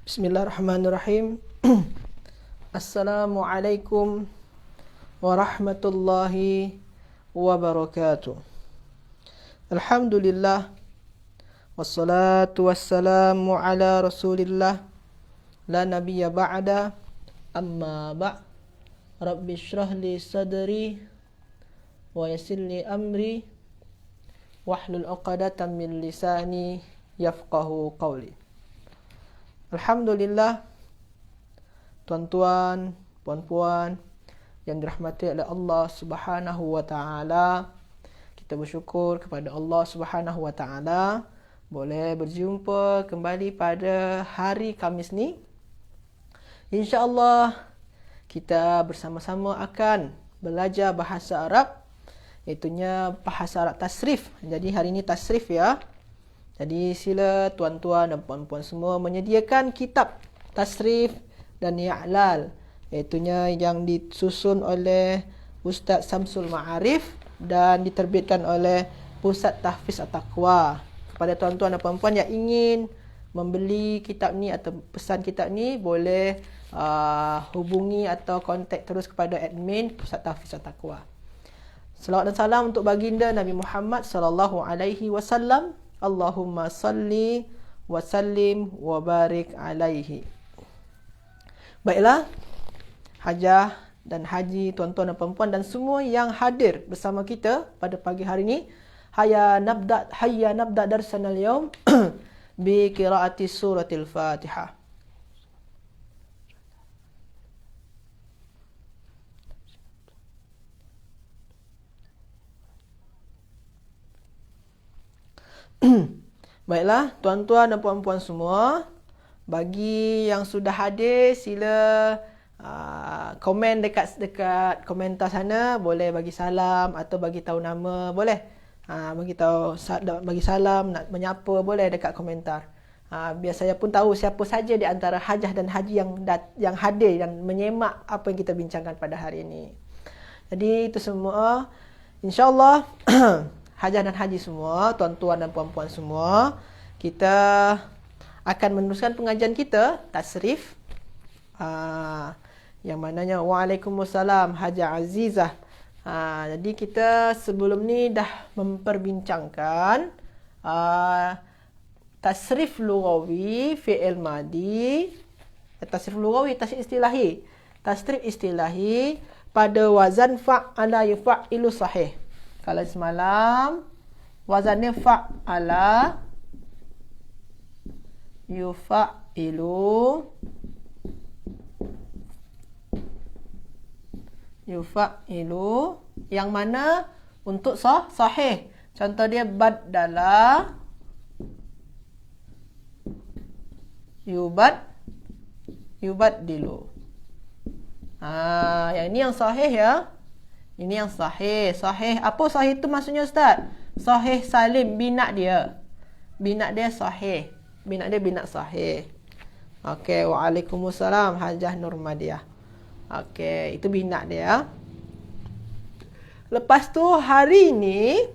Bismillahirrahmanirrahim. Assalamualaikum warahmatullahi wabarakatuh. Alhamdulillah. Wassalatu wassalamu ala rasulillah. La nabiyya ba'da. Amma ba' Rabbi shrah li sadri wa yassir li amri wahlul 'uqdatam min lisani yafqahu qawli. Alhamdulillah, tuan-tuan, puan-puan yang dirahmati oleh Allah Subhanahu wa taala. Kita bersyukur kepada Allah Subhanahu wa taala boleh berjumpa kembali pada hari Khamis ni. Insya-Allah kita bersama-sama akan belajar bahasa Arab, iaitu bahasa Arab tasrif. Jadi hari ini tasrif ya. Jadi sila tuan-tuan dan puan-puan semua menyediakan kitab tasrif dan i'lal, iaitu yang disusun oleh Ustaz Samsul Ma'arif dan diterbitkan oleh Pusat Tahfiz At-Taqwa. Kepada tuan-tuan dan puan-puan yang ingin membeli kitab ni atau pesan kitab ni, boleh hubungi atau kontak terus kepada admin Pusat Tahfiz At-Taqwa. Selawat dan salam untuk baginda Nabi Muhammad sallallahu alaihi wasallam. Allahumma salli wa sallim wa barik alaihi. Baiklah, hajah dan haji, tuan-tuan dan puan-puan dan semua yang hadir bersama kita pada pagi hari ini. Hayya nabda darsana al-yawm bi qiraati suratil Fatihah. Baiklah, tuan-tuan dan puan-puan semua, bagi yang sudah hadir, sila komen dekat komentar sana. Boleh bagi salam atau bagi tahu nama, boleh. Bagi salam, nak menyapa, boleh dekat komentar. Biar saya pun tahu siapa saja di antara hajah dan haji yang hadir dan menyemak apa yang kita bincangkan pada hari ini. Jadi itu semua, insya-Allah hajah dan haji semua, tuan-tuan dan puan-puan semua, kita akan meneruskan pengajian kita tasrif, yang mananya Waalaikumsalam Hajah Azizah. Jadi kita sebelum ni dah memperbincangkan tasrif lughawi fi'il madi, tasrif lughawi, tasrif istilahi. Tasrif istilahi pada wazan fa'ala yufa'ilu sahih. Kalau semalam wazannya fa'ala yufa'ilu yang mana untuk sahih. Contoh dia badala yubaddilu. Yang ini yang sahih ya. Ini yang sahih. Sahih. Apa sahih itu maksudnya Ustaz? Sahih salim, binat dia. Binat dia sahih. Binat dia binat sahih. Okey, Waalaikumsalam Hajah Nurmadiah. Okey, itu binat dia. Lepas tu hari ini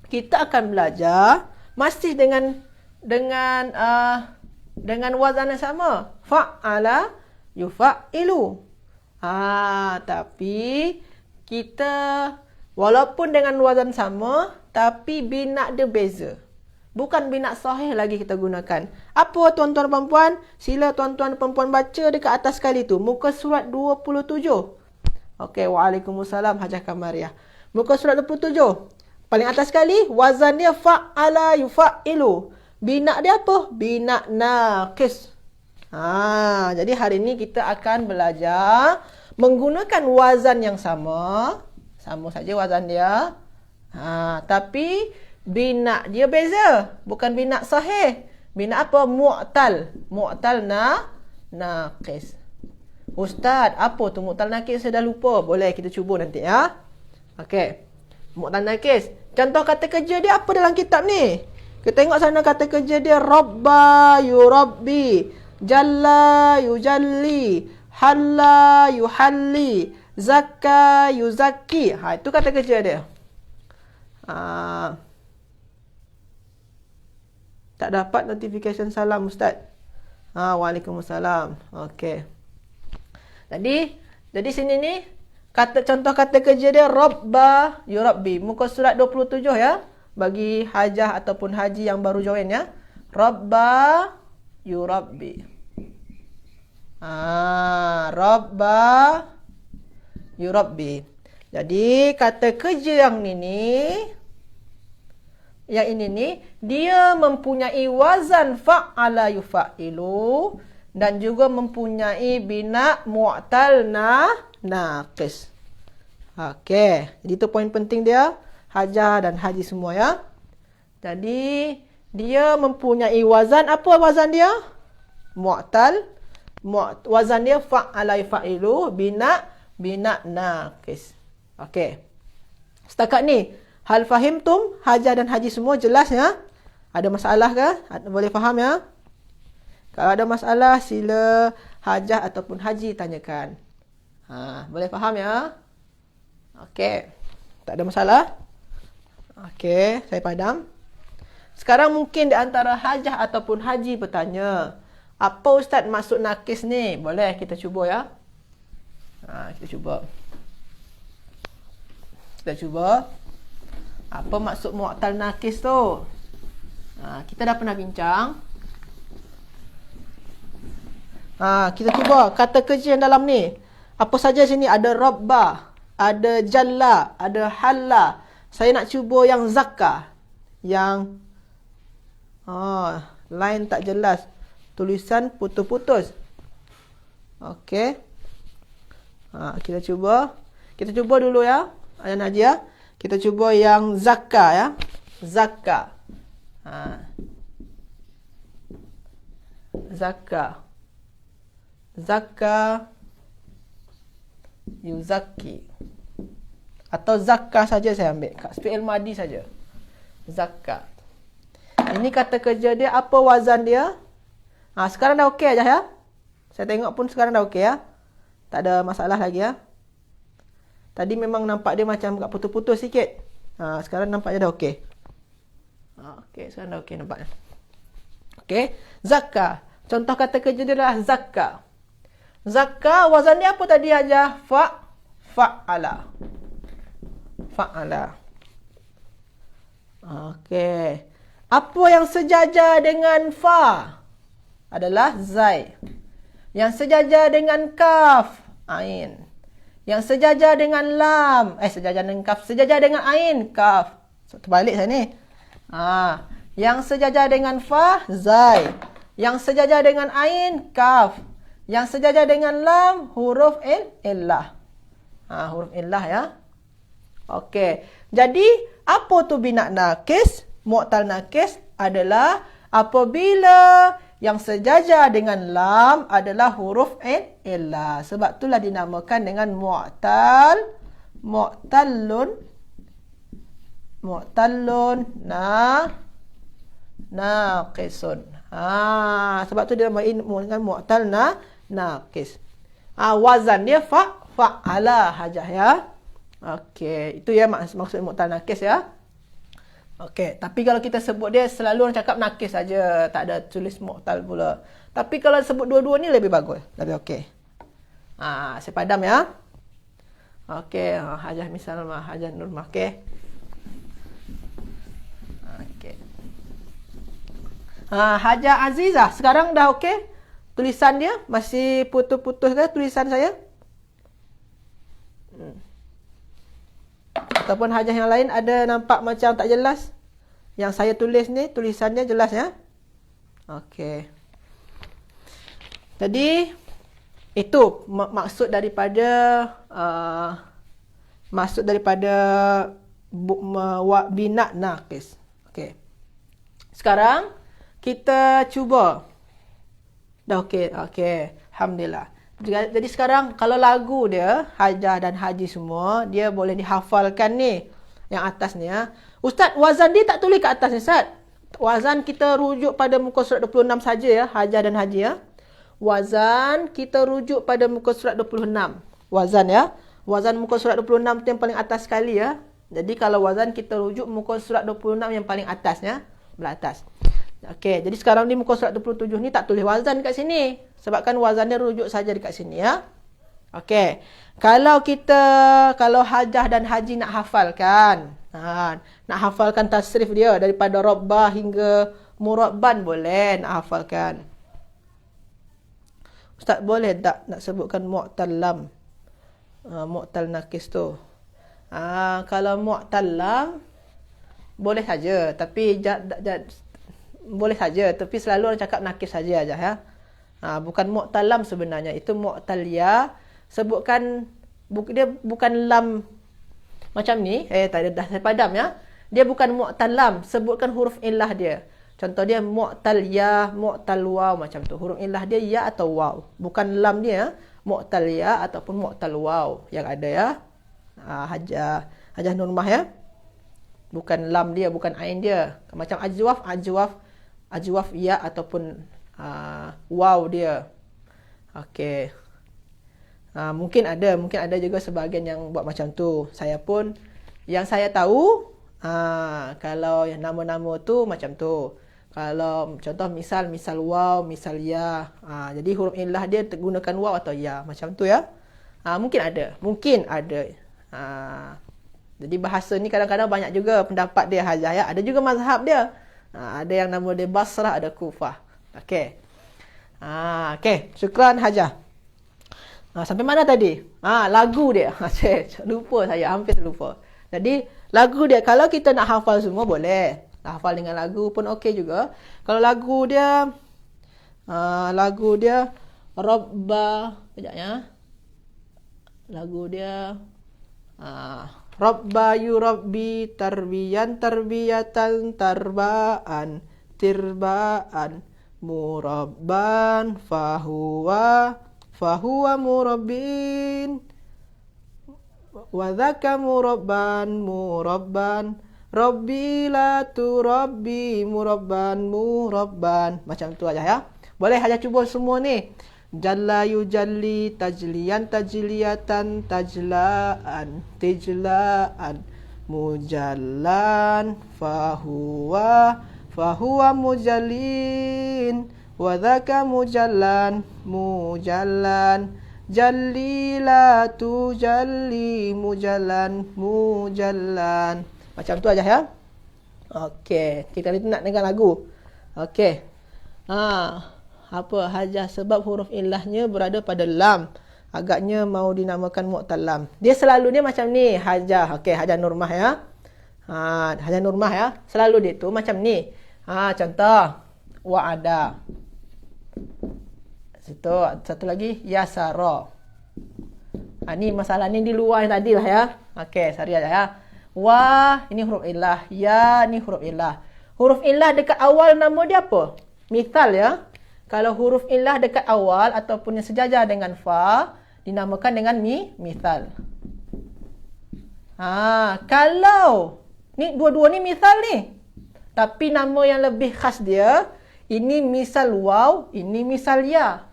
kita akan belajar masih dengan wazan yang sama. Fa'ala yufa'ilu. Tapi kita walaupun dengan wazan sama, tapi binat dia beza. Bukan binat sahih lagi kita gunakan. Apa tuan-tuan dan puan-puan? Sila tuan-tuan dan puan-puan baca dekat atas sekali tu. Muka surat 27. Okey, Waalaikumsalam Hajah Kamariah. Muka surat 27. Paling atas sekali, wazan dia fa'ala yufa'ilu. Binat dia apa? Binat naqis. Jadi hari ini kita akan belajar menggunakan wazan yang sama. Sama saja wazan dia. Tapi binat dia beza. Bukan binat sahih. Binat apa? Mu'tal. Mu'tal naqis. Ustaz, apa tu mu'tal naqis? Saya dah lupa. Boleh kita cuba nanti ya. Okey. Mu'tal naqis. Contoh kata kerja dia apa dalam kitab ni? Kita tengok sana kata kerja dia. Rabba yurabbi. Jalla yujalli. Halla yuhalli, zakka yuzakki. Itu kata kerja dia. Tak dapat notification salam Ustaz. Waalaikumsalam. Okey. Jadi sini ni contoh kata kerja dia rabba yurabbi. Muka surat 27 ya. Bagi hajah ataupun haji yang baru join ya. Rabba yurabbi. Rabba yurabbi. Jadi kata kerja yang ini ni dia mempunyai wazan fa'ala yufa'ilu dan juga mempunyai bina mu'tal naqis. Okey, jadi itu poin penting dia, hajah dan haji semua ya. Jadi dia mempunyai wazan, apa wazan dia? Mu'tal. Wazan dia fa'ala yufa'ilu bina naqis. Okey. Setakat ni, hal fahimtum, hajah dan haji semua jelas ya? Ada masalah ke? Boleh faham ya? Kalau ada masalah, sila hajah ataupun haji tanyakan. Boleh faham ya? Okey. Tak ada masalah? Okey, saya padam. Sekarang mungkin di antara hajah ataupun haji bertanya, apa Ustaz maksud nakis ni? Boleh kita cuba ya? Kita cuba. Apa maksud mu'tal nakis tu? Kita dah pernah bincang. Kita cuba kata kerja yang dalam ni. Apa saja sini? Ada rabba, ada jalla, ada halla. Saya nak cuba yang zakka. Yang line tak jelas. Tulisan putus-putus. Okey. Kita cuba. Kita cuba dulu ya. Ayah Najia. Kita cuba yang zakka ya. Zakka. Zakka. Zakka yuzakki. Atau zakka saja saya ambil. Fi'il madi saja. Zakka. Ini kata kerja dia, apa wazan dia? Sekarang dah okey aja ya. Saya tengok pun sekarang dah okey ya. Tak ada masalah lagi ya. Tadi memang nampak dia macam agak putus-putus sikit. Sekarang nampaknya dah okey. Okey, sekarang dah okey nampaknya. Okey, zakka. Contoh kata kerja dia adalah zakka. Zakka wazan dia apa tadi aja? Fa'ala. Okey. Apa yang sejajar dengan fa? Adalah zai. Yang sejajar dengan kaf, ain. Yang sejajar dengan lam, sejajar dengan kaf, sejajar dengan ain, kaf. Terbalik saya ni. Yang sejajar dengan fa, zai. Yang sejajar dengan ain, kaf. Yang sejajar dengan lam, huruf illah. Huruf illah ya. Okey. Jadi, apa tu bina nakis? Mu'tal nakis adalah apabila yang sejajar dengan lam adalah huruf illah. Sebab itulah dinamakan dengan mu'tallun naqisun. Sebab tu dia dinamakan dengan mu'tal naqis. Wazan dia fa'ala hajah ya. Okey, itu ya maksud mu'tal naqis ya. Okey, tapi kalau kita sebut dia selalu orang cakap nakis saja, tak ada tulis mu'tal pula. Tapi kalau sebut dua-dua ni lebih bagus, lebih okey. Saya padam ya. Okey, hajah misalnya hajah Nurmah, okey. Okey. Hajah Azizah sekarang dah okey? Tulisan dia masih putus-putus ke tulisan saya? Ataupun hajah yang lain ada nampak macam tak jelas? Yang saya tulis ni, tulisannya jelas ya? Okey. Jadi, itu maksud daripada bina naqis. Okey. Sekarang, kita cuba. Dah okey. Okey. Alhamdulillah. Jadi sekarang kalau lagu dia hajah dan haji semua, dia boleh dihafalkan ni. Yang atas ni ya. Ustaz, wazan dia tak tulis kat atas ni Ustaz. Wazan kita rujuk pada muka surat 26 saja ya, hajah dan haji ya. Wazan kita rujuk pada muka surat 26. Wazan ya. Wazan muka surat 26 tu yang paling atas sekali ya. Jadi kalau wazan kita rujuk muka surat 26 yang paling atas ya, belah atas. Okey, jadi sekarang di muka surat 27 ni tak tulis wazan kat sini. Sebabkan wazannya rujuk saja dekat sini ya. Okey. Kalau hajah dan haji nak hafalkan. Nak hafalkan tasrif dia daripada rabbah hingga murabban boleh nak hafalkan. Ustaz boleh tak nak sebutkan mu'tal lam? Mu'tal nakis tu. Kalau mu'tal lam boleh saja, tapi boleh saja, tapi selalu orang cakap nakis saja aja ya. Bukan mu'tal lam sebenarnya, itu mu'tal ya. Sebutkan dia bukan lam macam ni. Tak ada dah saya padam ya. Dia bukan mu'tal lam, sebutkan huruf illah dia. Contoh dia mu'tal ya, mu'tal waw macam tu. Huruf illah dia ya atau waw. Bukan lam dia, mu'tal ya ataupun mu'tal waw yang ada ya. Hajah Nurmah ya. Bukan lam dia, bukan ain dia. Macam ajwaf ya ataupun waw dia. Okey. Mungkin ada juga sebahagian yang buat macam tu. Saya pun yang saya tahu kalau yang nama-nama tu macam tu. Kalau contoh misal waw, misal ya. Jadi huruf illah dia gunakan waw atau ya macam tu ya. Mungkin ada. Jadi bahasa ni kadang-kadang banyak juga pendapat dia hajah ya. Ada juga mazhab dia. Ada yang nama dia Basrah, ada Kufah. Okey. Okey, syukran hajah. Sampai mana tadi? Lagu dia. Lupa saya, hampir lupa. Jadi lagu dia kalau kita nak hafal semua boleh. Hafal dengan lagu pun okey juga. Kalau lagu dia Rabba, sekejap ya. Lagu dia Rabba yurabbi tarbiyan tarbiyatan tarbaan tirbaan murabban fahuwa murabbin wa dhaka murabban rabbi la turabbi murabban macam tu aja ya. Boleh aja cuba semua ni. Jalla yujalli tajliyan tajliyatan tajlaan tijlaan mujallan fahuwa mujallin wa dhaka mujallan jalli la tujalli mujallan macam tu aja ya. Okey, kita ni nak dengar lagu. Okey. Apa hajah sebab huruf illahnya berada pada lam. Agaknya mau dinamakan mu'tal lam. Dia macam ni hajah. Okey, hajah Nurmah ya. Hajah Nurmah ya. Selalu dia tu macam ni. Contoh wa'ada. Situ satu lagi yasara. Ni masalah ni di luar tadi lah ya. Okey, sari aja ya. Wa ini huruf illah, ya ni huruf illah. Huruf illah dekat awal nama dia apa? Misal ya. Kalau huruf illah dekat awal ataupun yang sejajar dengan fa dinamakan dengan misal. Kalau ni dua-dua ni misal ni. Tapi nama yang lebih khas dia ini misal waw, ini misal ya.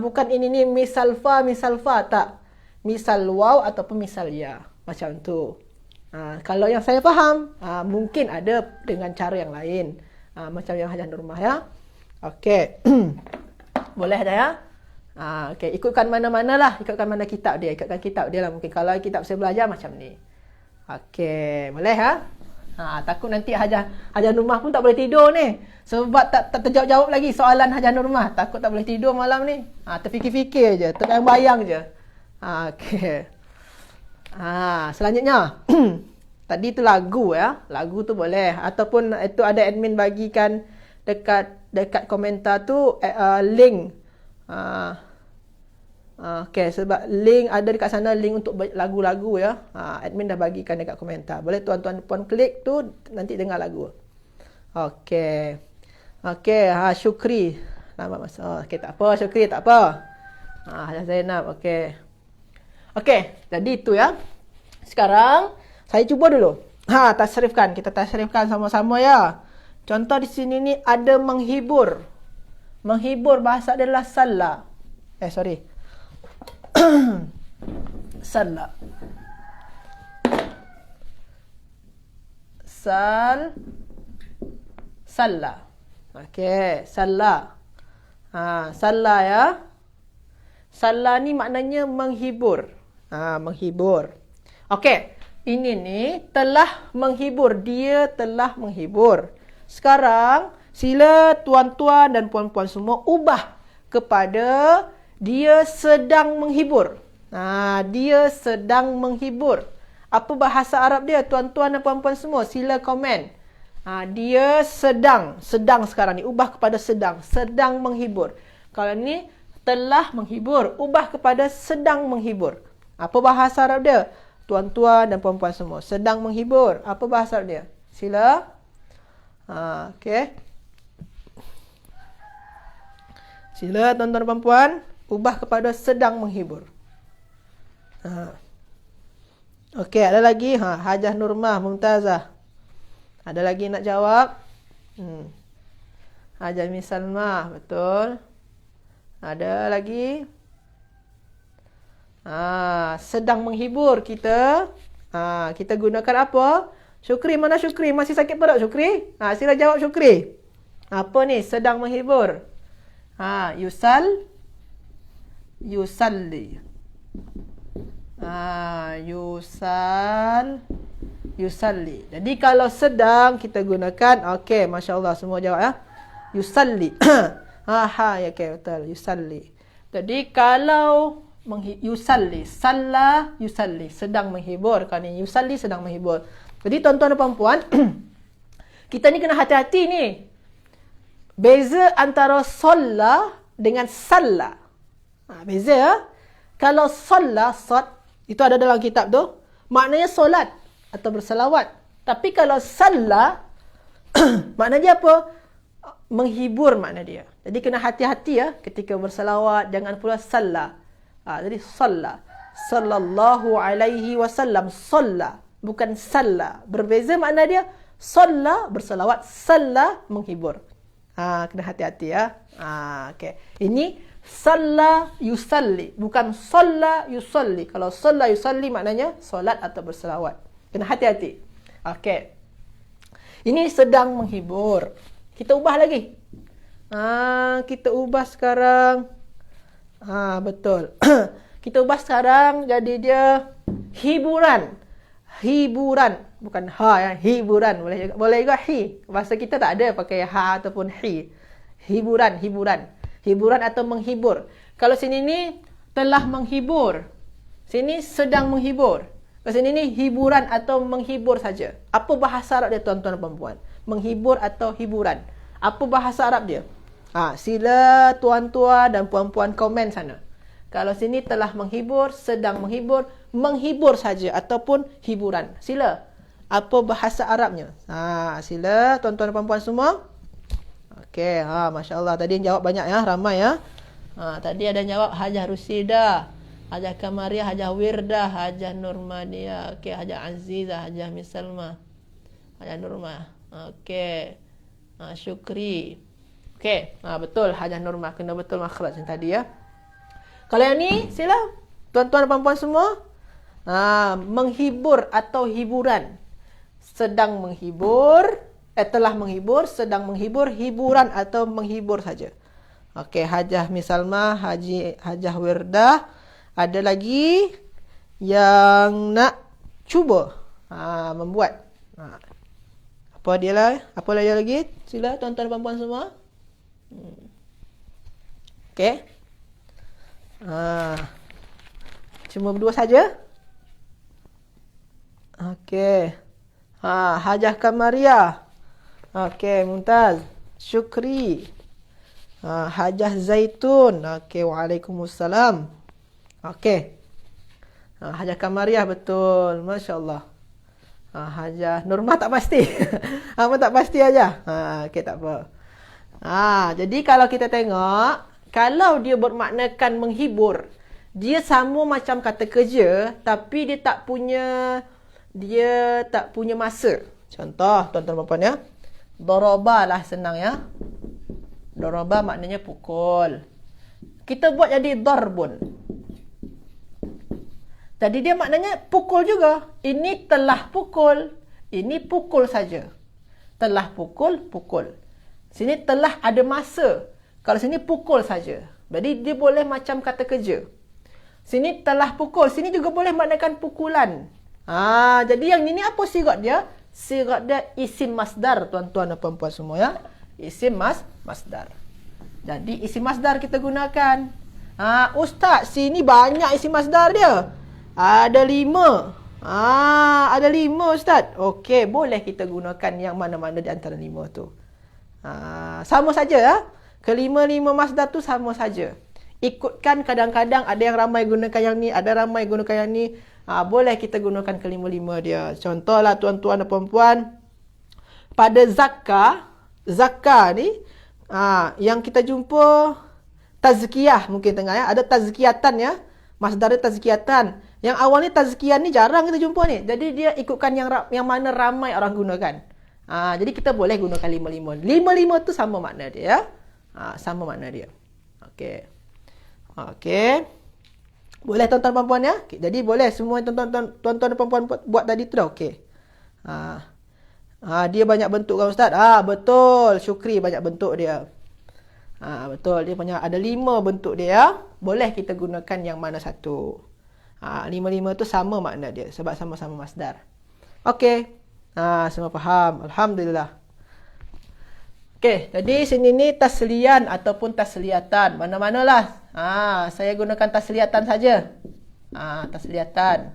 Bukan ini ni misal fa tak. Misal waw ataupun misal ya. Macam tu. Kalau yang saya faham, mungkin ada dengan cara yang lain. Macam yang hajah Nurmah ya. Okey. Boleh dah ya. Okey, ikutkan mana-mana lah. Ikutkan mana kitab dia. Ikutkan kitab dia lah mungkin. Kalau kitab saya belajar macam ni. Okey, boleh ha? Takut nanti Hajah Nurmah pun tak boleh tidur ni. Sebab tak terjawab-jawab lagi soalan Hajah Nurmah. Takut tak boleh tidur malam ni. Terfikir-fikir je. Terbayang-bayang je. Okey. Selanjutnya. Tadi tu lagu ya. Lagu tu boleh. Ataupun itu ada admin bagikan dekat komentar tu link. Okey, sebab link ada dekat sana, link untuk lagu-lagu ya. Admin dah bagikan dekat komentar. Boleh tuan-tuan puan klik tu nanti dengar lagu. Okey. Okey, Syukri. Nama Mas. Okey, tak apa Syukri, tak apa. Hajah Zainab, okey. Okey, jadi itu ya. Sekarang saya cuba dulu. Tasrifkan. Kita tasrifkan sama-sama ya. Contoh di sini ni ada menghibur. Menghibur bahasa adalah salla. Salla. Salla. Okey, salla. Salla ya. Salla ni maknanya menghibur. Menghibur. Okey, ini ni telah menghibur. Dia telah menghibur. Sekarang, sila tuan-tuan dan puan-puan semua ubah kepada dia sedang menghibur. Dia sedang menghibur. Apa bahasa Arab dia, tuan-tuan dan puan-puan semua? Sila komen. Dia sedang sekarang ni. Ubah kepada sedang menghibur. Kalau ni telah menghibur, ubah kepada sedang menghibur. Apa bahasa Arab dia? Tuan-tuan dan puan-puan semua. Sedang menghibur. Apa bahasa Arab dia? Sila. Okey. Sila tuan-tuan dan puan-puan, ubah kepada sedang menghibur. Okey, ada lagi? Hajah Nurmah Mumtazah. Ada lagi nak jawab? Hajah Misalmah, betul. Ada lagi? Sedang menghibur kita. Kita gunakan apa? Syukri, mana Syukri? Masih sakit perut Syukri? Sila jawab Syukri. Apa ni? Sedang menghibur. Yusalli. Yusalli. Jadi kalau sedang kita gunakan, okey, masya-Allah semua jawab ya. Yusalli. Ya, okey, betul. Yusalli. Jadi kalau yusalli, salla yusalli, sedang menghibur. Kan ni yusalli sedang menghibur. Jadi tuan-tuan dan puan-puan, kita ni kena hati-hati ni. Beza antara solla dengan salla. Beza ya. Kalau solla, itu ada dalam kitab tu, maknanya solat atau berselawat. Tapi kalau salla, makna dia apa? Menghibur makna dia. Jadi kena hati-hati ya ketika berselawat, jangan pula salla. Jadi salla. Sallallahu alaihi wasallam. Salla, bukan salla. Berbeza makna dia. Salla berselawat, salla menghibur. Kena hati-hati ya. Okey. Ini salla yusalli, bukan salla yusalli. Kalau salla yusalli maknanya solat atau berselawat. Kena hati-hati. Okey. Ini sedang menghibur. Kita ubah lagi. Kita ubah sekarang. Betul. Kita ubah sekarang jadi dia hiburan. Hiburan, bukan ha ya, hiburan. Boleh juga hi. Bahasa kita tak ada pakai ha ataupun hi. Hiburan. Hiburan atau menghibur. Kalau sini ni telah menghibur. Sini sedang menghibur. Kalau sini ni hiburan atau menghibur saja. Apa bahasa Arab dia tuan-tuan dan puan-puan? Menghibur atau hiburan? Apa bahasa Arab dia? Sila tuan-tuan dan puan-puan komen sana. Kalau sini telah menghibur, sedang menghibur, menghibur saja ataupun hiburan. Sila. Apa bahasa Arabnya? Sila tuan-tuan dan puan-puan semua. Okey, masya-Allah. Tadi yang jawab banyak ya, ramai ya. Tadi ada yang jawab Hajah Rusida, Hajah Kamaria, Hajah Wirdah, Hajah Nurmania, okey, Hajah Azizah, Hajah Misalma, Hajah Nurmah. Okey. Syukri. Okey, betul Hajah Nurmah, kena betul makhraj yang tadi ya. Kalau yang ni, sila tuan-tuan dan puan-puan semua. Menghibur atau hiburan. Sedang menghibur, telah menghibur, sedang menghibur, hiburan atau menghibur saja. Okey, Hajah Misalma, Hajah Wirdah. Ada lagi yang nak cuba membuat. Apa dia lah? Apa lagi? Sila tuan-tuan dan puan-puan semua. Okey. Cuma berdua saja. Okey. Hajah Kamaria. Okey, Mumtaz. Syukri. Hajah Zaitun. Okey, waalaikumsalam. Okey. Hajah Kamaria betul. Masya-Allah. Hajah Nurmah tak pasti. Apa tak pasti aja. Okey, tak apa. Jadi kalau kita tengok, kalau dia bermaknakan menghibur, dia sama macam kata kerja, tapi dia tak punya masa. Contoh, tuan-tuan dan puan ya. Daraba lah senang ya. Daraba maknanya pukul. Kita buat jadi darbun. Jadi dia maknanya pukul juga. Ini telah pukul. Ini pukul saja. Telah pukul, pukul. Sini telah ada masa. Kalau sini pukul saja. Jadi dia boleh macam kata kerja. Sini telah pukul. Sini juga boleh maknakan pukulan. Jadi yang ini apa sirat dia? Sirat dia isim masdar, tuan-tuan dan puan-puan semua ya. Isim masdar. Jadi isim masdar kita gunakan. Ustaz, sini banyak isim masdar dia. Ada 5. Ada 5 Ustaz. Okey, boleh kita gunakan yang mana-mana di antara 5 tu. Sama saja ya. Kelima-lima masdar tu sama saja. Ikutkan, kadang-kadang ada yang ramai gunakan yang ni, ada ramai gunakan yang ni. Boleh kita gunakan kelima-lima dia. Contohlah tuan-tuan dan puan-puan, pada zakah ni yang kita jumpa tazkiyah mungkin tengah ya. Ada tazkiyatan ya. Masdar tazkiyatan. Yang awal ni tazkiyah ni jarang kita jumpa ni. Jadi dia ikutkan yang mana ramai orang gunakan. Jadi kita boleh gunakan lima-lima. Lima-lima tu sama makna dia ya. Sama makna dia. Okey. Boleh tuan-tuan dan puan-puan ya. Jadi boleh semua tuan-tuan dan puan-puan buat tadi tu dah okey. Dia banyak bentuk kan Ustaz? Betul. Syukri banyak bentuk dia. Betul. Dia banyak, ada 5 bentuk dia. Boleh kita gunakan yang mana satu. 5-5 tu sama makna dia. Sebab sama-sama masdar. Okey. Semua faham. Alhamdulillah. Okey. Jadi sini ni tasliyan ataupun tasliyatan. Mana-manalah. Saya gunakan tasliyatan saja. Tasliyatan.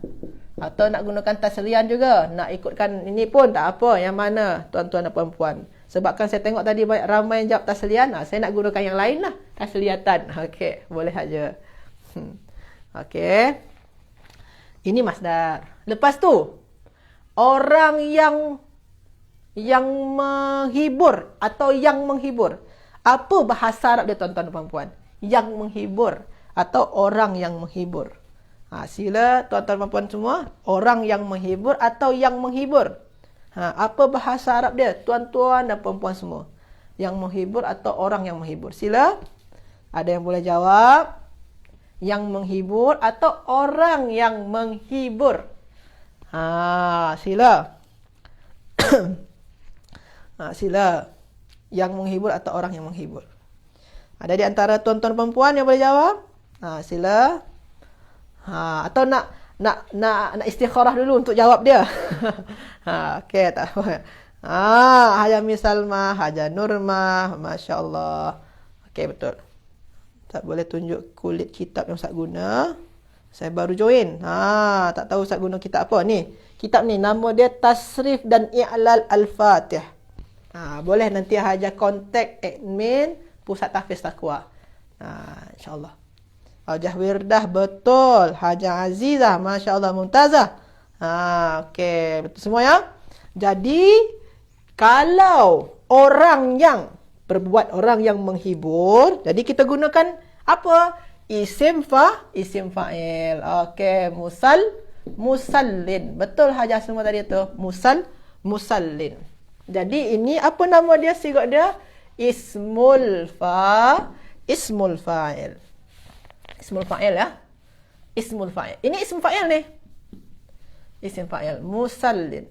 Atau nak gunakan tasliyan juga. Nak ikutkan ini pun tak apa. Yang mana tuan-tuan dan puan-puan. Sebabkan saya tengok tadi banyak ramai yang jawab tasliyan. Saya nak gunakan yang lain lah. Tasliyatan. Okey. Boleh saja. Okey. Ini masdar. Lepas tu, orang yang menghibur atau yang menghibur. Apa bahasa Arab dia tuan-tuan dan puan-puan? Yang menghibur atau orang yang menghibur. Sila tuan-tuan dan puan-puan semua. Orang yang menghibur atau yang menghibur. Apa bahasa Arab dia? Tuan-tuan dan puan-puan semua. Yang menghibur atau orang yang menghibur. Sila. Ada yang boleh jawab? Yang menghibur atau orang yang menghibur. Sila. Sila. Yang menghibur atau orang yang menghibur. Ada di antara tuan-tuan perempuan yang boleh jawab? Sila. Atau nak istikharah dulu untuk jawab dia. Okey, tak apa. Haja Misalma, Haja Nurma, masya-Allah. Okey, betul. Tak boleh tunjuk kulit kitab yang Ustaz guna. Saya baru join. Tak tahu Ustaz guna kitab apa ni. Kitab ni nama dia Tasrif dan I'lal Al-Fatih. Boleh nanti Haja kontak admin Pusat Tahfiz Taqwa. InsyaAllah. Hajah Wirdah betul. Haja Azizah, masya-Allah, Mumtazah. Okey, betul semua ya. Jadi kalau orang yang berbuat, orang yang menghibur, jadi kita gunakan apa? Isim fa'il. Okey, musallin. Betul Haja semua tadi tu. Musallin. Jadi ini apa nama dia, sirat dia? Ismul fa'il. Ismul fa'il ya. Ismul fa'il. Ini ism fa'il ni. Isim fa'il. Musallin.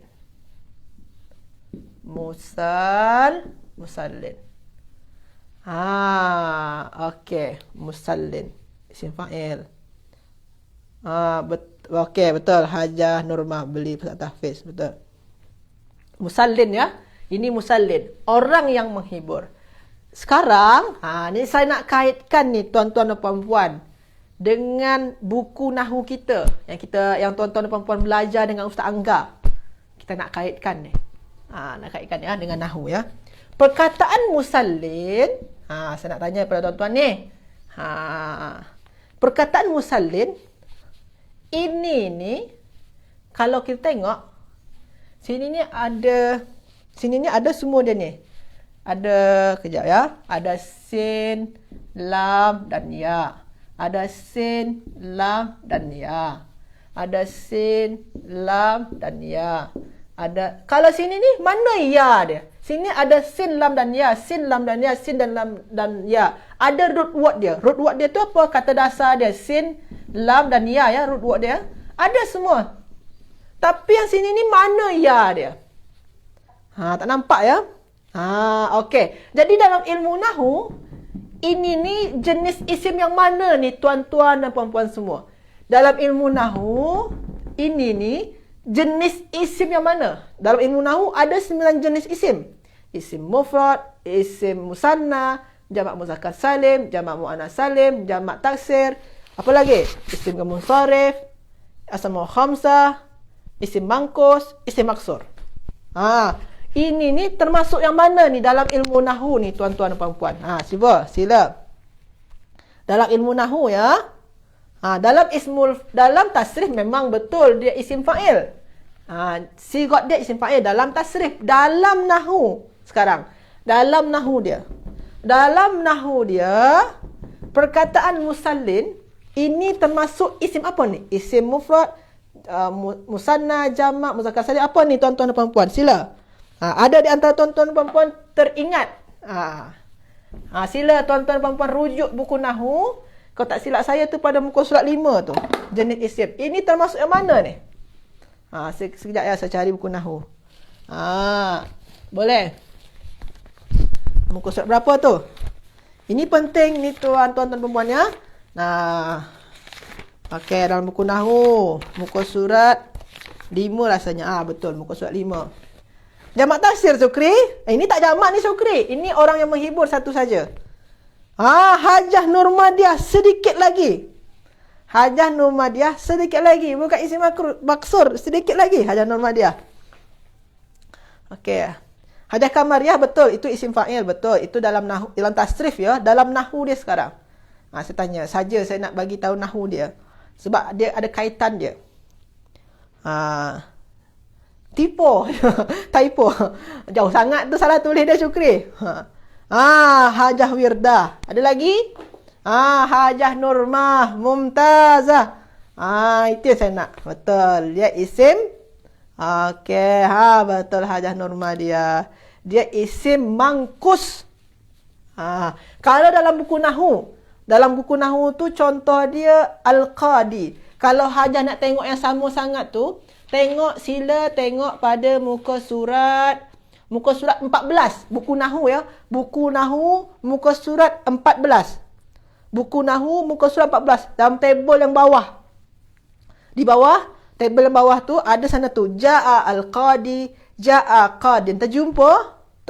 Musallin. Okey. Musallin. Isim fa'il. Okey, betul. Hajah Nurmah beli Pusat Tahfiz. Betul. Musallin ya. Ini musallin. Orang yang menghibur. Sekarang, ni saya nak kaitkan ni tuan-tuan dan puan-puan dengan buku Nahu kita. Yang tuan-tuan dan puan-puan belajar dengan Ustaz Angga. Kita nak kaitkan ni. Nak kaitkan ya dengan Nahu ya. Perkataan musallin, saya nak tanya kepada tuan-tuan ni. Perkataan musallin ini ni kalau kita tengok sini ni ada semua dia ni. Ada, kejap ya. Ada sin, lam dan ya. Ada sin, lam dan ya. Ada sin, lam dan ya. Ada, kalau sini ni mana ya dia? Sini ada sin, lam dan ya. Sin, lam dan ya. Sin dan lam dan ya. Ada root word dia. Root word dia tu apa? Kata dasar dia. Sin, lam dan ya ya. Root word dia. Ada semua. Tapi yang sini ni mana ya dia? Tak nampak ya? Okey. Jadi dalam ilmu nahu, ini ni jenis isim yang mana ni tuan-tuan dan puan-puan semua? Dalam ilmu nahu, ini ni jenis isim yang mana? Dalam ilmu nahu ada 9 jenis isim. Isim mufrad, isim musanna, jamak muzakkar salim, jamak muannas salim, jamak taksir. Apa lagi? Isim munsharif, asma khamsah, isim mangkus, isim maksur. Ini ni termasuk yang mana ni dalam ilmu nahu ni tuan-tuan dan puan-puan? Sila. Dalam ilmu nahu ya. Dalam tasrif memang betul dia isim fa'il. Sigat dia isim fa'il dalam tasrif. Dalam nahu sekarang. Dalam nahu dia perkataan musallin ini termasuk isim apa ni? Isim mufrad, musanna, jamak, muzakkar salim. Apa ni tuan-tuan dan puan-puan? Sila. Ada di antara tuan-tuan dan puan-puan teringat? Sila tuan-tuan dan puan-puan rujuk buku nahu. Kalau tak silap saya tu pada muka surat 5 tu. Jenis isim. Ini termasuk yang mana ni? Sekejap ya saya cari buku nahu. Boleh. Muka surat berapa tu? Ini penting ni tuan-tuan dan puan-puan ya. Okey, dalam buku nahu. Muka surat 5 rasanya. Betul, muka surat 5. Jamak taksir Sukri. Ini tak jamak ni Sukri. Ini orang yang menghibur satu saja. Hajah Nurmadiah sedikit lagi. Hajah Nurmadiah sedikit lagi. Bukan isim maksur. Sedikit lagi Hajah Nurmadiah. Okey. Hajah Kamariah betul. Itu isim fa'il betul. Itu dalam nahu, dalam tasrif ya. Dalam nahu dia sekarang. Saya tanya. Saja saya nak bagi tahu nahu dia. Sebab dia ada kaitan dia. Typo. Jauh sangat tu salah tulis dia Syukri. Hajah Wirdah. Ada lagi? Hajah Nurmah Mumtazah. Itu yang saya nak. Betul. Dia isim. Okey. Betul Hajah Nurmah dia. Dia isim mangkus. Kalau dalam buku nahu. Dalam buku nahu tu contoh dia Al-Qadi. Kalau Hajah nak tengok yang sama sangat tu. Sila tengok pada muka surat 14. Buku nahu ya. Buku nahu muka surat 14. Buku nahu muka surat 14. Dalam tabel yang bawah. Di bawah, tabel yang bawah tu ada sana tu. Ja'a al-qadi, ja'a qadin. Terjumpa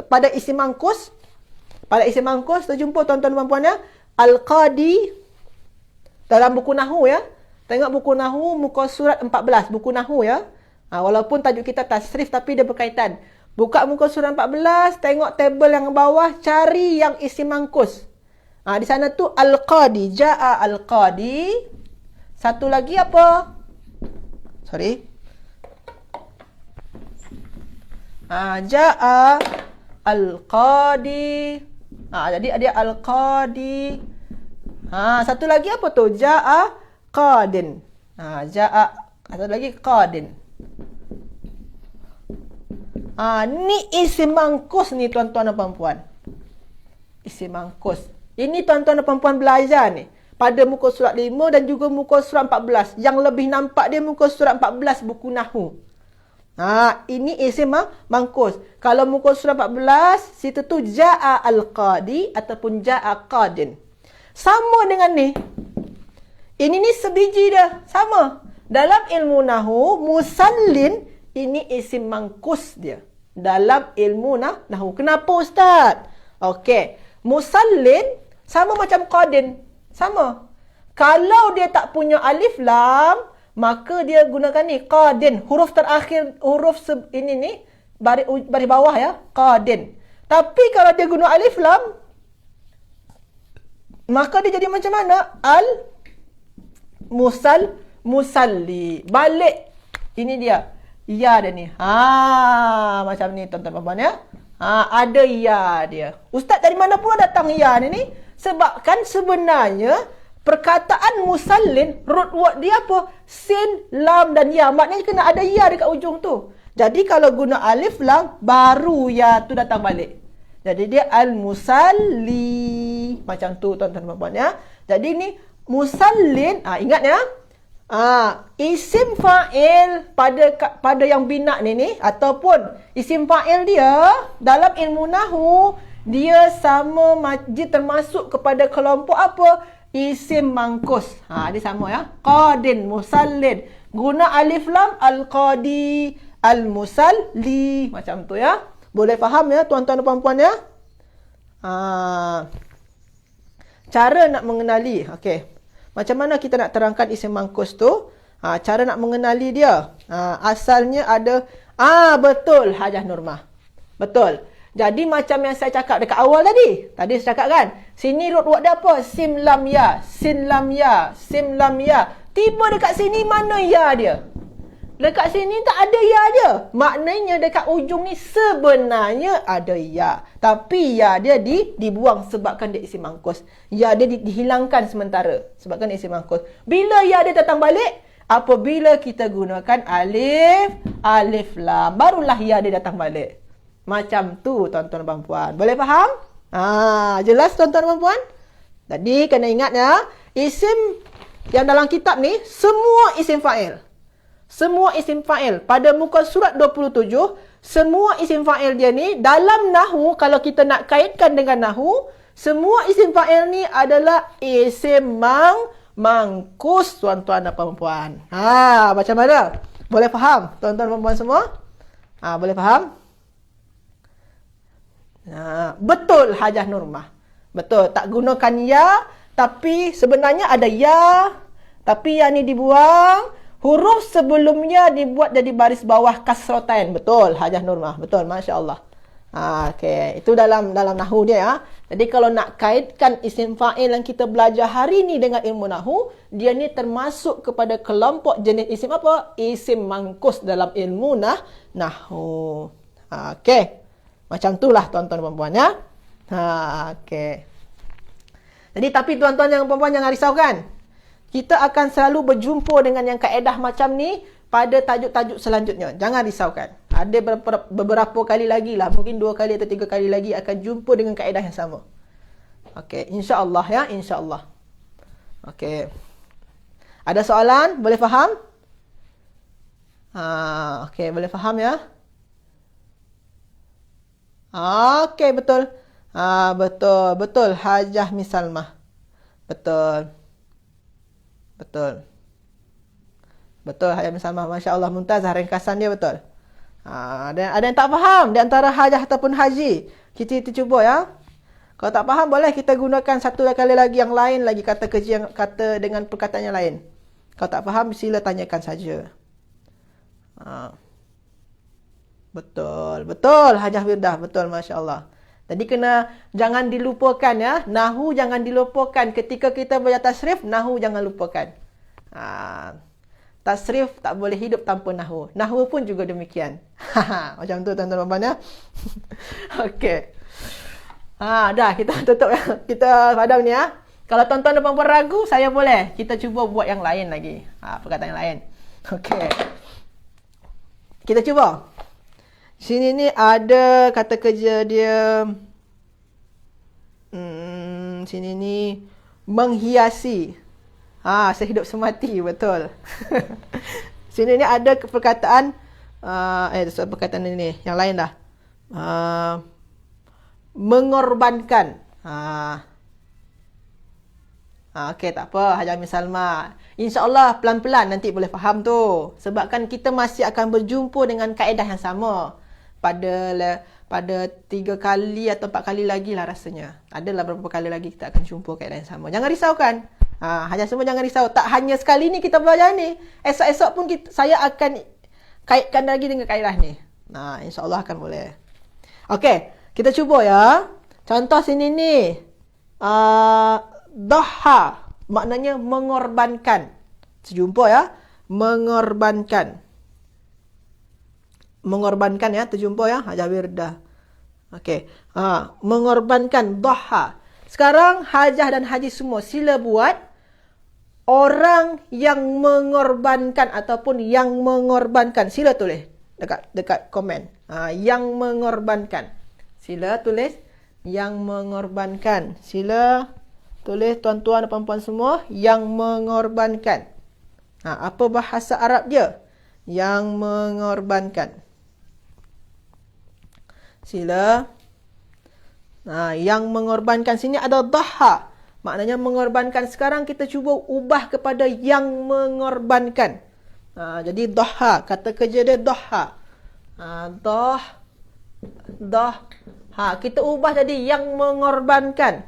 pada isim mangkus. Pada isim mangkus terjumpa tuan-tuan dan puan-puan ya. Al-qadi dalam buku nahu ya. Tengok buku nahu muka surat 14. Buku nahu ya. Walaupun tajuk kita tasrif tapi dia berkaitan. Buka muka surat 14, tengok tabel yang bawah, cari yang isim mangkus. Di sana tu Al-Qadi. Ja'a Al-Qadi. Satu lagi apa? Sorry. Ja'a Al-Qadi. Jadi ada Al-Qadi. Satu lagi apa tu? Ja'a Qadin. Satu lagi Qadin. Ni isim mangkus ni tuan-tuan dan puan-puan. Isim mangkus. Ini tuan-tuan dan puan-puan belajar ni. Pada muka surat 5 dan juga muka surat 14. Yang lebih nampak dia muka surat 14 buku nahu. Ini isim mangkus. Kalau muka surat 14, situ tu Ja'a Al-Qadi ataupun Ja'a Qadin. Sama dengan ni. Ini ni sebiji dia. Sama. Dalam ilmu nahu, musallin ini isim mangkus dia. Dalam ilmu nahu. Kenapa Ustaz? Okey. Musallin sama macam qadin. Sama. Kalau dia tak punya alif lam, maka dia gunakan ni. Qadin. Huruf terakhir, ini ni, baris bawah ya. Qadin. Tapi kalau dia guna alif lam, maka dia jadi macam mana? Musalli. Balik. Ini dia. Ya dia ni. Macam ni tuan-tuan puan-puan ya. Ada ya dia. Ustaz dari mana pula datang ya ni? Sebab kan sebenarnya perkataan musallin root word dia apa? Sin, lam dan ya. Maknanya kena ada ya dekat ujung tu. Jadi kalau guna alif lam baru ya tu datang balik. Jadi dia al-musalli. Macam tu tuan-tuan puan-puan ya. Jadi ni musallin, ingat ya. Isim fa'il pada yang bina ni ataupun isim fa'il dia dalam ilmu nahwu dia dia termasuk kepada kelompok apa? Isim mangkus. Dia sama ya. Qadin, musallin. Guna alif lam al-qadi, al-musalli. Macam tu ya. Boleh faham ya tuan-tuan dan puan-puan ya? Cara nak mengenali. Okey. Macam mana kita nak terangkan isim mangkus tu? Cara nak mengenali dia. Asalnya ada. Betul Hajah Nurmah. Betul. Jadi macam yang saya cakap dekat awal tadi. Tadi saya cakap kan. Sini root dia apa? Sim lam ya. Sin lam ya. Sim lam ya. Tiba dekat sini mana ya dia? Dekat sini tak ada ya dia. Maknanya dekat ujung ni sebenarnya ada ya. Tapi ya dia dibuang sebabkan dia isim mangkus. Ya dia dihilangkan sementara sebabkan dia isim mangkus. Bila ya dia datang balik? Apabila kita gunakan alif lam. Barulah ya dia datang balik. Macam tu tuan-tuan dan puan. Boleh faham? Jelas tuan-tuan dan puan? Jadi kena ingat ya. Isim yang dalam kitab ni semua isim fa'il. Semua isim fa'il. Pada muka surat 27, semua isim fa'il dia ni dalam nahwu, kalau kita nak kaitkan dengan nahwu, semua isim fa'il ni adalah isim mangkus tuan-tuan dan puan-puan. Macam mana? Boleh faham tuan-tuan dan puan-puan semua? Boleh faham? Betul Hajah Nurmah. Betul. Tak gunakan ya, tapi sebenarnya ada ya, tapi yang ni dibuang. Huruf sebelumnya dibuat jadi baris bawah kasrotain. Betul Hajah Nurmah. Betul, Masya Allah. Okey. Itu dalam nahwu dia ya. Jadi kalau nak kaitkan isim fa'il yang kita belajar hari ni dengan ilmu nahwu, dia ni termasuk kepada kelompok jenis isim apa? Isim mangkus dalam ilmu nahwu. Okey. Macam itulah tuan-tuan dan puan-puan ya. Okey. Jadi tapi tuan-tuan dan puan-puan jangan risaukan. Kita akan selalu berjumpa dengan yang kaedah macam ni pada tajuk-tajuk selanjutnya. Jangan risaukan. Ada beberapa kali lagi lah. Mungkin 2 kali atau 3 kali lagi akan jumpa dengan kaedah yang sama. Okey. InsyaAllah ya. InsyaAllah. Okey. Ada soalan? Boleh faham? Okey. Boleh faham ya? Okey. Betul. Betul. Betul. Hajah Misalmah. Betul. Betul. Betul Hajah Misalmah. Masya Allah Muntazah. Ringkasan dia betul. Ada yang tak faham di antara hajah ataupun haji. Kita cuba ya. Kalau tak faham boleh kita gunakan satu kali lagi yang lain lagi kata kerja yang kata dengan perkataan yang lain. Kalau tak faham sila tanyakan saja. Betul. Betul Hajah Wirdah. Betul Masya Allah. Jadi jangan dilupakan ya. Nahwu jangan dilupakan. Ketika kita belajar tasrif, nahwu jangan lupakan. Tasrif tak boleh hidup tanpa nahwu. Nahwu pun juga demikian. Macam tu tuan-tuan dan puan ya. Okey. Dah kita tutup ya. Kita padam ni ya. Kalau tuan-tuan dan puan ragu, saya boleh. Kita cuba buat yang lain lagi. Perkataan yang lain. Okey. Kita cuba. Sini ni ada kata kerja dia. Sini ni menghiasi. Sehidup semati, betul. Sini ni ada perkataan perkataan ini yang lain dah. Mengorbankan. Okey, tak apa Hajah Misalmah. InsyaAllah pelan-pelan nanti boleh faham tu. Sebabkan kita masih akan berjumpa dengan kaedah yang sama. Pada 3 kali atau 4 kali lagi lah rasanya. Adalah beberapa kali lagi kita akan jumpa kaedah yang sama. Jangan risaukan. Hajah semua jangan risau. Tak hanya sekali ni kita belajar ni. Esok-esok pun saya akan kaitkan lagi dengan kaedah ni. InsyaAllah akan boleh. Okey, kita cuba ya. Contoh sini ni. Dhaha. Maknanya mengorbankan. Terjumpa ya. Mengorbankan. Mengorbankan ya. Terjumpa ya. Hajah Wirdah. Okey. Mengorbankan. Dhaha. Sekarang Hajah dan Haji semua sila buat orang yang mengorbankan ataupun yang mengorbankan. Sila tulis dekat komen. Yang mengorbankan. Sila tulis yang mengorbankan. Sila tulis tuan-tuan dan puan-puan semua yang mengorbankan. Apa bahasa Arab dia? Yang mengorbankan. Sila. Yang mengorbankan sini ada dhaha. Maknanya mengorbankan. Sekarang kita cuba ubah kepada yang mengorbankan. Jadi dhaha. Kata kerja dia dhaha. Kita ubah jadi yang mengorbankan.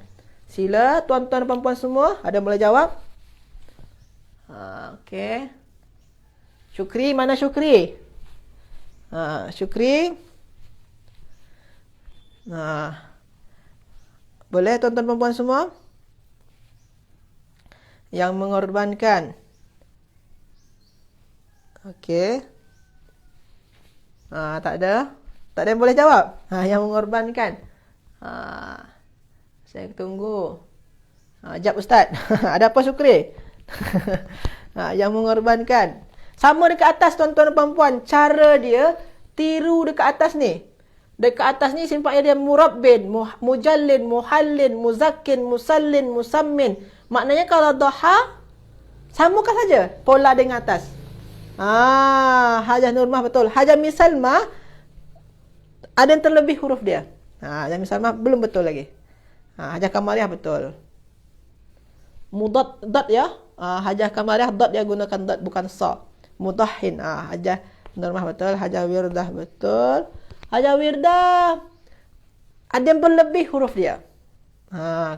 Sila tuan-tuan dan puan-puan semua. Ada boleh jawab? Okey. Syukri, mana Syukri? Syukri. Boleh tuan-tuan dan puan-puan semua? Yang mengorbankan. Okey. Tak ada. Tak ada yang boleh jawab. Yang mengorbankan. Saya tunggu. Jap Ustaz. Ada apa Syukri? Yang mengorbankan. Sama dekat atas tuan-tuan dan puan-puan. Cara dia tiru dekat atas ni. Dekat atas ni simpaknya dia murabbin, mujallin, muhallin, muzakkin, musallin, musammin. Maknanya kalau dhaha, samakan saja pola dengan atas. Hajah Nurmah betul. Hajah Misalmah ada yang terlebih huruf dia. Hajah Misalmah belum betul lagi. Hajah Kamaliah betul. Mudad dad ya. Hajah Kamaliah dad dia gunakan dad bukan sa. Mudahhin. Hajah Nurmah betul. Hajah Wirdah betul. Hajah Wirdah ada yang berlebih huruf dia.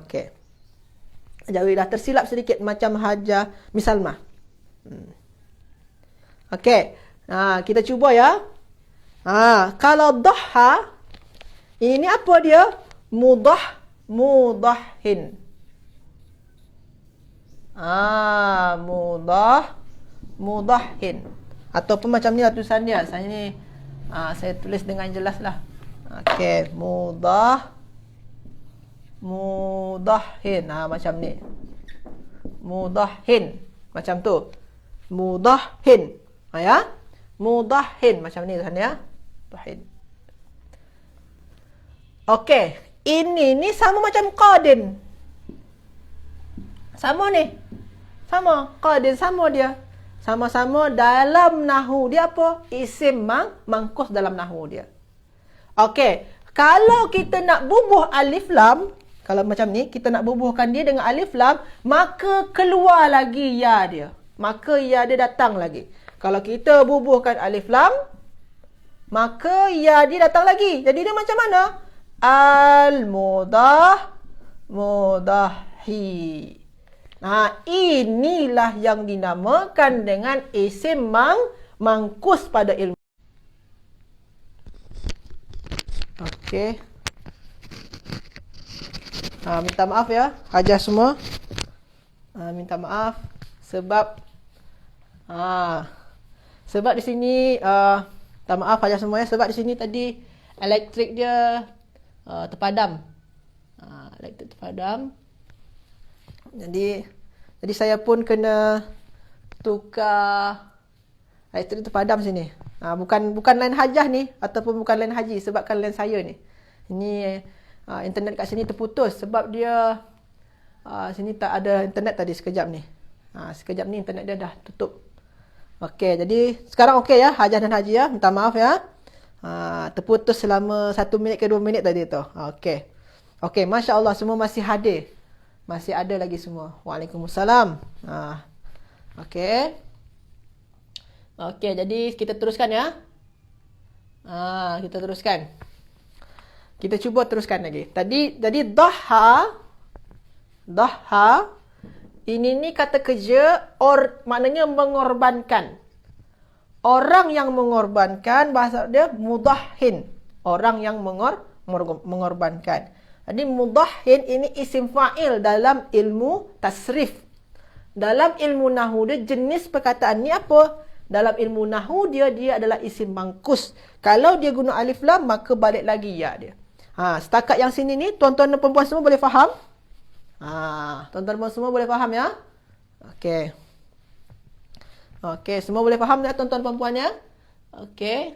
Okey. Hajah Wirdah tersilap sedikit macam Hajah Misalmah. Okey. Kita cuba ya. Kalau dhaha ini apa dia? Mudahhin. Mudahhin. Ataupun macam ni lah tulisan dia. Saya ni saya tulis dengan jelas lah. Okey, mudahhin. Macam ni. Mudahhin. Macam tu. Mudahhin. Ya. Mudahhin macam ni tulisan ya. Mudahhin. Okey, ini sama macam qadin. Sama ni. Sama, qadin sama dia. Sama-sama dalam nahu dia apa? Isim mangkus dalam nahu dia. Okey, kalau kita nak bubuh alif lam, kalau macam ni, kita nak bubuhkan dia dengan alif lam, maka keluar lagi ya dia. Maka ya dia datang lagi. Kalau kita bubuhkan alif lam, maka ya dia datang lagi. Jadi dia macam mana? Mudahi. Inilah yang dinamakan dengan isim mangkus pada ilmu. Okey. Minta maaf ya, Hajah semua. Minta maaf sebab di sini minta maaf Hajah semua ya, sebab di sini tadi elektrik dia terpadam. Elektrik terpadam. Jadi saya pun kena tukar elektrik terpadam sini. Bukan line Hajah ni ataupun bukan line Haji, sebabkan line saya ni. Ini internet kat sini terputus sebab dia sini tak ada internet tadi sekejap ni. Sekejap ni internet dia dah tutup. Okey, jadi sekarang okey ya Hajah dan Haji ya. Minta maaf ya. Terputus selama 1 minit ke 2 minit tadi tu. Okey. Okey, masya-Allah semua masih hadir. Masih ada lagi semua. Waalaikumsalam. Okey. Okey, jadi kita teruskan ya. Kita teruskan. Kita cuba teruskan lagi. Jadi dhaha ini kata kerja maknanya mengorbankan. Orang yang mengorbankan bahasa dia mudahhin. Orang yang mengorbankan. Jadi mudahhin ini isim fa'il dalam ilmu tasrif. Dalam ilmu nahu dia jenis perkataan ni apa? Dalam ilmu nahu dia adalah isim mangkus. Kalau dia guna alif lam maka balik lagi ya dia. Setakat yang sini ni tuan-tuan dan puan-puan semua boleh faham? Tuan-tuan dan puan semua boleh faham ya? Okey. Okey, semua boleh faham tak tuan-tuan dan puan-puan ya? Okey.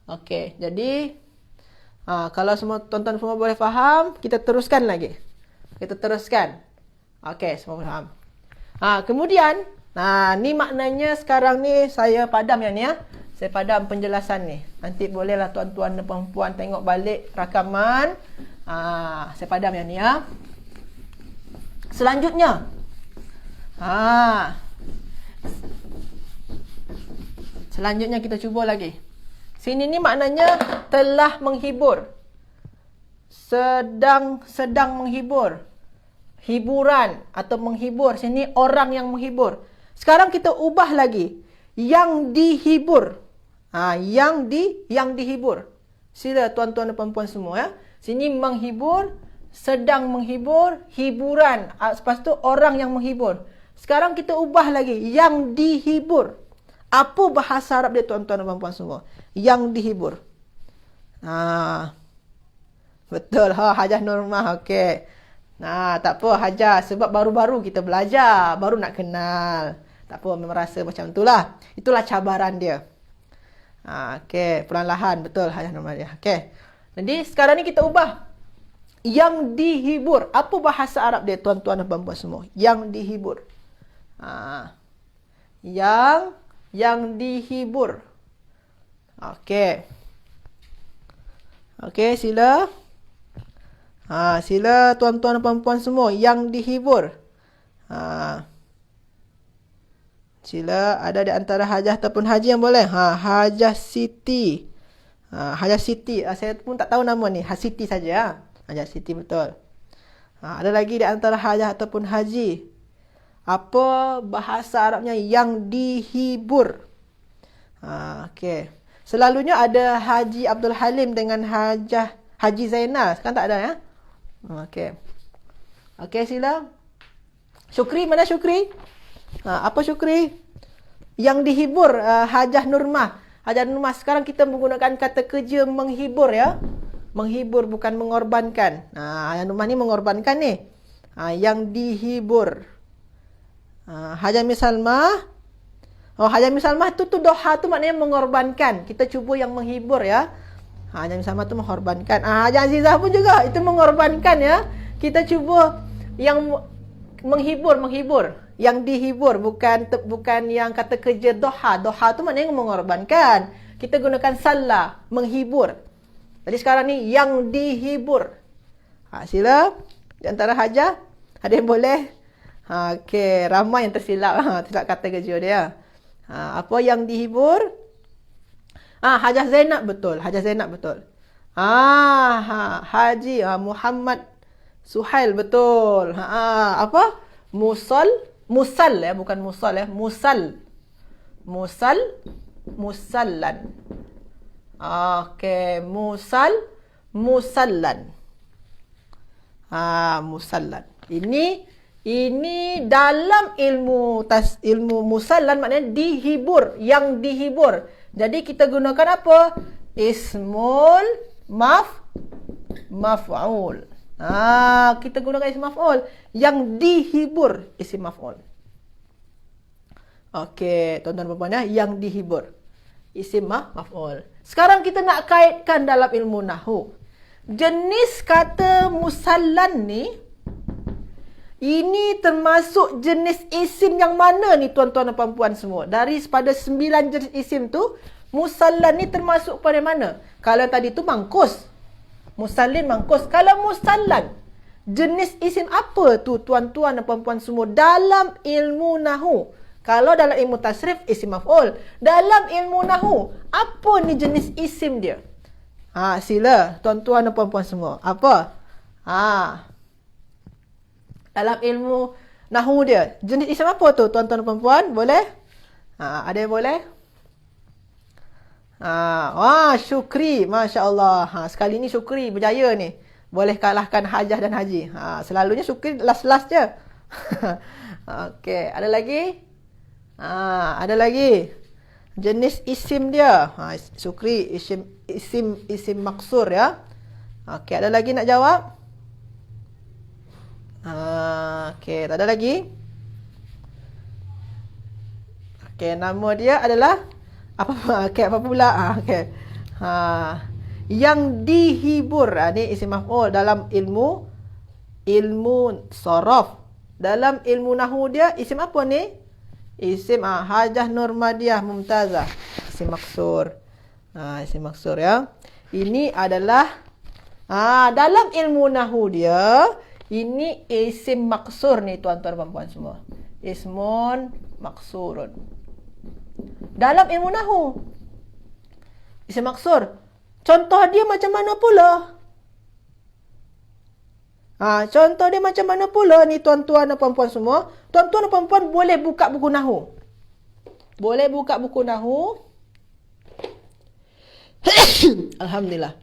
Okey, jadi kalau semua tuan-tuan semua boleh faham, kita teruskan lagi. Kita teruskan. Okey, semua faham. Kemudian, ni maknanya sekarang ni saya padam yang ni ya. Saya padam penjelasan ni. Nanti bolehlah tuan-tuan dan puan-puan tengok balik rakaman. Saya padam yang ni ya. Selanjutnya. Selanjutnya kita cuba lagi. Sini ni maknanya telah menghibur. Sedang menghibur. Hiburan atau menghibur. Sini orang yang menghibur. Sekarang kita ubah lagi. Yang dihibur. Yang dihibur. Sila tuan-tuan dan puan-puan semua ya. Sini menghibur, sedang menghibur, hiburan. Lepas tu orang yang menghibur. Sekarang kita ubah lagi. Yang dihibur. Apa bahasa Arab dia tuan-tuan dan puan-puan semua? Yang dihibur. Betul. Hajah Nurmah. Okey. Tak apa Hajah. Sebab baru-baru kita belajar. Baru nak kenal. Tak apa. Memang rasa macam itulah. Itulah cabaran dia. Okey. Perlahan-lahan. Betul Hajah Nurmah dia. Okey. Jadi sekarang ni kita ubah. Yang dihibur. Apa bahasa Arab dia tuan-tuan dan puan-puan semua? Yang dihibur. Yang dihibur. Okey. Okey, sila. Sila tuan-tuan dan puan-puan semua yang dihibur. Sila ada di antara Hajah ataupun Haji yang boleh. Hajah Siti. Hajah Siti. Saya pun tak tahu nama ni. Siti saja. Hajah Siti betul. Ada lagi di antara Hajah ataupun Haji. Apa bahasa Arabnya yang dihibur? Okey. Selalunya ada Haji Abdul Halim dengan Haji Zainal. Sekarang tak ada ya? Okey. Okey, sila. Syukri, mana Syukri? Apa Syukri? Yang dihibur, Hajah Nurmah. Hajah Nurmah, sekarang kita menggunakan kata kerja menghibur ya. Menghibur bukan mengorbankan. Hajah Nurmah ni mengorbankan ni. Yang dihibur. Hajah Misalmah. Hajah Misalmah tu doha tu maknanya mengorbankan. Kita cuba yang menghibur ya. Hajah Misalmah tu mengorbankan. Hajah Azizah pun juga itu mengorbankan ya. Kita cuba yang menghibur. Yang dihibur bukan yang kata kerja doha. Doha tu maknanya mengorbankan. Kita gunakan salah, menghibur. Jadi sekarang ni yang dihibur. Sila di antara Hajah ada yang boleh? Okey, ramai yang tersilap. Tersilap kata kerja dia. Apa yang dihibur? Hajah Zainab betul. Hajah Zainab betul. Haji Muhammad Suhail betul. Apa? Musal ya, bukan musal ya. Musallan. Okey, musallan. Musallan. Ini dalam ilmu musallan maknanya dihibur, yang dihibur. Jadi kita gunakan apa? Ismul maf'ul. Kita gunakan isim maf'ul. Yang dihibur, isim maf'ul. Okey, tuan-tuan dan puan-puan ya, yang dihibur. Isim maf'ul. Sekarang kita nak kaitkan dalam ilmu nahwu. Jenis kata musallan ni, ini termasuk jenis isim yang mana ni tuan-tuan dan puan-puan semua? Daripada 9 jenis isim tu, musallan ni termasuk pada mana? Kalau tadi tu mangkus. Musallin mangkus. Kalau musallan, jenis isim apa tu tuan-tuan dan puan-puan semua dalam ilmu nahwu? Kalau dalam ilmu tasrif, isim maf'ul. Dalam ilmu nahwu, apa ni jenis isim dia? Sila tuan-tuan dan puan-puan semua. Apa? Dalam ilmu nahwu dia, jenis isim apa tu tuan-tuan dan puan-puan? Boleh? Ada yang boleh? Syukri, Masya Allah. Sekali ni Syukri berjaya ni. Boleh kalahkan Hajah dan Haji. Selalunya Syukri last-last je. Okey, ada lagi? Ada lagi. Jenis isim dia. Syukri, isim maksur ya. Okey, ada lagi nak jawab? Okey, tak ada lagi? Okey, nama dia adalah apa? Okey, apa pula? Okey. Yang dihibur. Ni isim maf'ul dalam ilmu ilmu sorof. Dalam ilmu nahu dia isim apa ni? Isim Hajah Nurmadiah Mumtazah. Isim maksur. Isim maksur ya. Ini adalah dalam ilmu nahu dia, ini isim maksur ni tuan-tuan dan puan semua. Ismun maksurun. Dalam ilmu nahu, isim maksur. Contoh dia macam mana pula? Contoh dia macam mana pula ni tuan-tuan dan puan-puan semua? Tuan-tuan dan puan-puan boleh buka buku nahu. Boleh buka buku nahu. Alhamdulillah.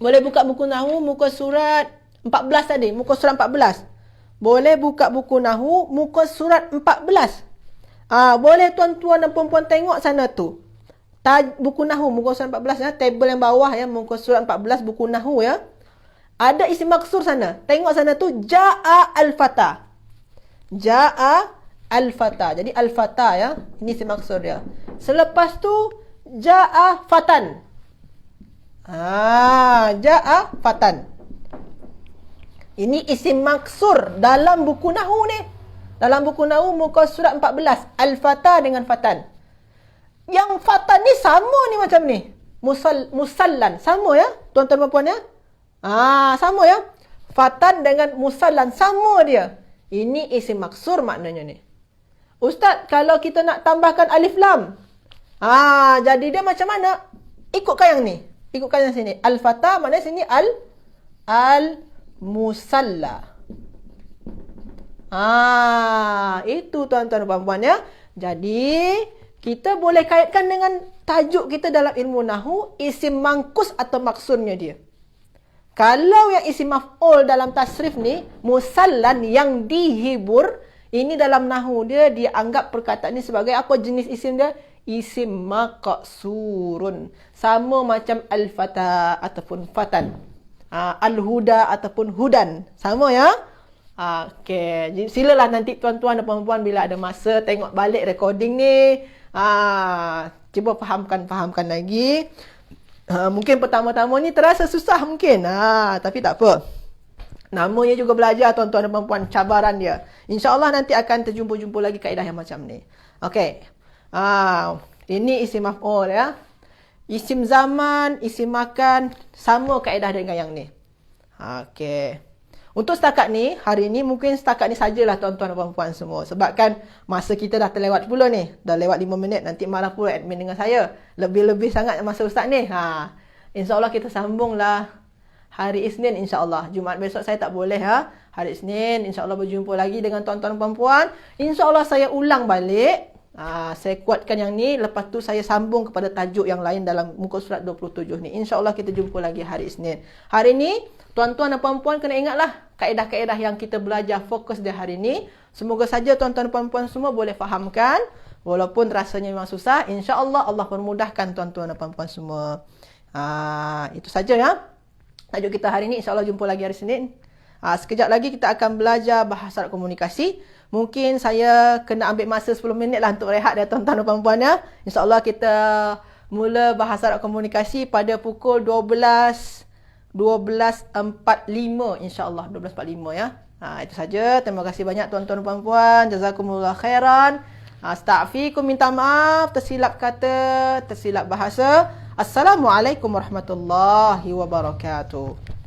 Boleh buka buku nahu muka surat 14 tadi, muka surat 14. Boleh buka buku nahu muka surat 14. Boleh tuan-tuan dan puan-puan tengok sana tu. Buku nahu muka surat 14 ya, table yang bawah ya, muka surat 14 buku nahu ya. Ada isim maksur sana. Tengok sana tu, Ja'a al-fata. Ja'a al-fata. Jadi al-fata ya, ini isim maksur dia. Selepas tu, Ja'a fatan. Ja'a fatan. Ini isim maksur dalam buku nahu ni. Dalam buku nahu muka surat 14, al-fata dengan fatan. Yang fatan ni sama ni macam ni. Musallan. Sama ya, tuan-tuan dan puan ya. Sama ya. Fatan dengan musallan sama dia. Ini isim maksur maknanya ni. Ustaz, kalau kita nak tambahkan alif lam. Jadi dia macam mana? Ikutkan yang ni. Ikutkan yang sini. Al-fata maknanya sini al-musalla. Itu tuan-tuan dan puan-puan ya. Jadi kita boleh kaitkan dengan tajuk kita dalam ilmu nahu, isim mangkus atau maksudnya dia. Kalau yang isim maf'ul dalam tasrif ni, musallan yang dihibur, ini dalam nahu dia dianggap perkataan ni sebagai apa jenis isim dia? Isim maqsurun. Sama macam al-fata ataupun fatan. Al-huda ataupun hudan. Sama ya? Okey. Silalah nanti tuan-tuan dan puan-puan bila ada masa tengok balik recording ni. Cuba fahamkan lagi. Mungkin pertama-tama ni terasa susah mungkin. Tapi tak apa. Namanya juga belajar tuan-tuan dan puan-puan, cabaran dia. InsyaAllah nanti akan terjumpa-jumpa lagi kaedah yang macam ni. Okey. Ini isim maf'ul ya. Isim zaman, isim makan, sama kaedah dengan yang ni. Okey. Untuk setakat ni, hari ni mungkin setakat ni sajalah tuan-tuan dan puan-puan semua. Sebab kan masa kita dah terlewat pula ni. Dah lewat 5 minit. Nanti marah pula admin dengan saya. Lebih-lebih sangat masa ustaz ni. InsyaAllah kita sambunglah hari Isnin insyaAllah. Jumaat besok saya tak boleh Hari Isnin insyaAllah berjumpa lagi dengan tuan-tuan dan puan-puan. InsyaAllah saya ulang balik. Saya kuatkan yang ni. Lepas tu saya sambung kepada tajuk yang lain dalam muka surat 27 ni. InsyaAllah kita jumpa lagi hari Isnin. Hari ni tuan-tuan dan puan-puan kena ingatlah kaedah-kaedah yang kita belajar fokus di hari ini. Semoga saja tuan-tuan dan puan-puan semua boleh fahamkan. Walaupun rasanya memang susah, insya-Allah Allah permudahkan tuan-tuan dan puan-puan semua. Itu saja ya. Tajuk kita hari ini, insya-Allah jumpa lagi hari Senin. Sekejap lagi kita akan belajar bahasa Arab komunikasi. Mungkin saya kena ambil masa 10 minit lah untuk rehat ya tuan-tuan dan puan-puan ya. Insya-Allah kita mula bahasa Arab komunikasi pada pukul 12.45 insya-Allah 12.45 ya. Itu saja. Terima kasih banyak tuan-tuan dan puan-puan. Jazakumullah khairan. Astaghfirukum, minta maaf tersilap kata, tersilap bahasa. Assalamualaikum warahmatullahi wabarakatuh.